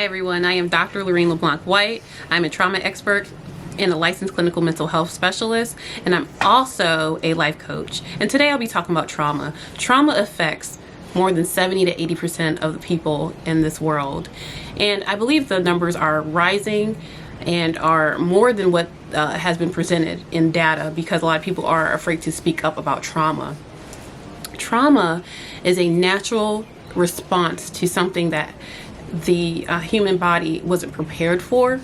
everyone, I am Dr. LeBlanc-White. I'm a trauma expert and a licensed clinical mental health specialist, and I'm also a life coach. And today I'll be talking about trauma. Trauma affects more than 70 to 80% of the people in this world. And I believe the numbers are rising and are more than what has been presented in data, because a lot of people are afraid to speak up about trauma. Trauma is a natural response to something that the human body wasn't prepared for.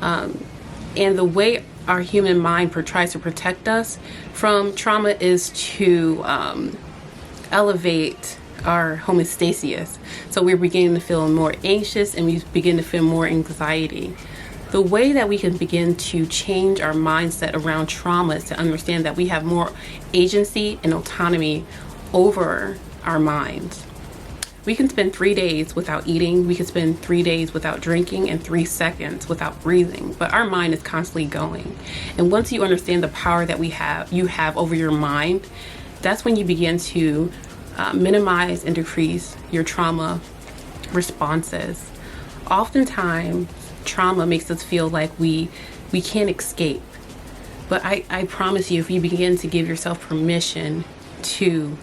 And the way our human mind tries to protect us from trauma is to elevate our homeostasis. So we're beginning to feel more anxious and we begin to feel more anxiety. The way that we can begin to change our mindset around trauma is to understand that we have more agency and autonomy over our minds. We can spend 3 days without eating, we can spend 3 days without drinking, and 3 seconds without breathing, but our mind is constantly going. And once you understand the power that you have over your mind, that's when you begin to minimize and decrease your trauma responses. Oftentimes, trauma makes us feel like we can't escape. But I promise you, if you begin to give yourself permission to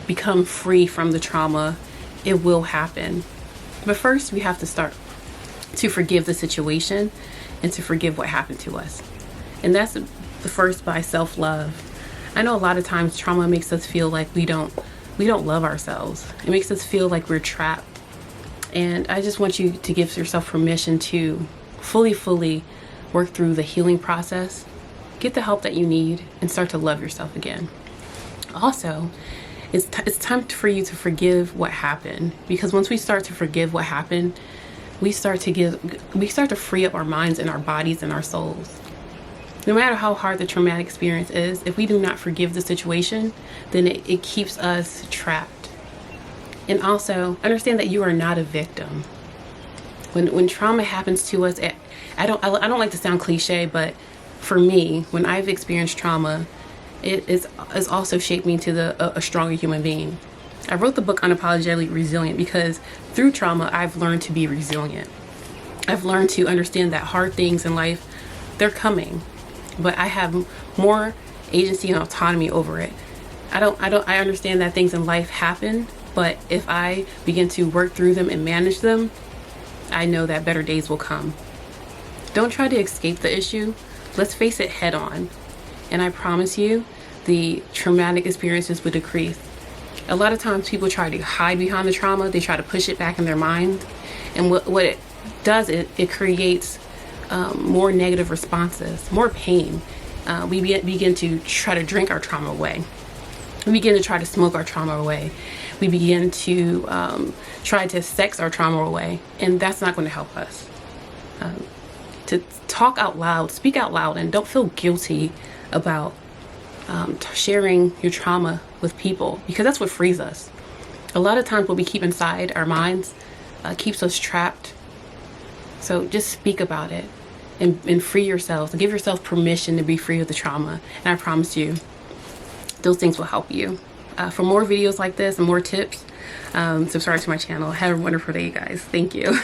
become free from the trauma, it will happen. But first, we have to start to forgive the situation and to forgive what happened to us. And that's the first by self-love. I know a lot of times trauma makes us feel like we don't love ourselves. It makes us feel like we're trapped. And I just want you to give yourself permission to fully work through the healing process, get the help that you need, and start to love yourself again. Also, it's time for you to forgive what happened, because once we start to forgive what happened, we start to free up our minds and our bodies and our souls. No matter how hard the traumatic experience is, if we do not forgive the situation, then it keeps us trapped. And also, understand that you are not a victim. When trauma happens to us, I don't like to sound cliche, but for me, when I've experienced trauma, it has also shaped me into a stronger human being. I wrote the book Unapologetically Resilient because through trauma, I've learned to be resilient. I've learned to understand that hard things in life, they're coming, but I have more agency and autonomy over it. I understand that things in life happen, but if I begin to work through them and manage them, I know that better days will come. Don't try to escape the issue. Let's face it head on. And I promise you, the traumatic experiences will decrease. A lot of times people try to hide behind the trauma. They try to push it back in their mind. And what it does, it creates more negative responses, more pain. We begin to try to drink our trauma away. We begin to try to smoke our trauma away. We begin to try to sex our trauma away. And that's not going to help us. To talk out loud, speak out loud, and don't feel guilty about sharing your trauma with people, because that's what frees us. A lot of times what we keep inside our minds keeps us trapped. So just speak about it and free yourself. Give yourself permission to be free of the trauma. And I promise you, those things will help you. For more videos like this and more tips, subscribe to my channel. Have a wonderful day, guys. Thank you.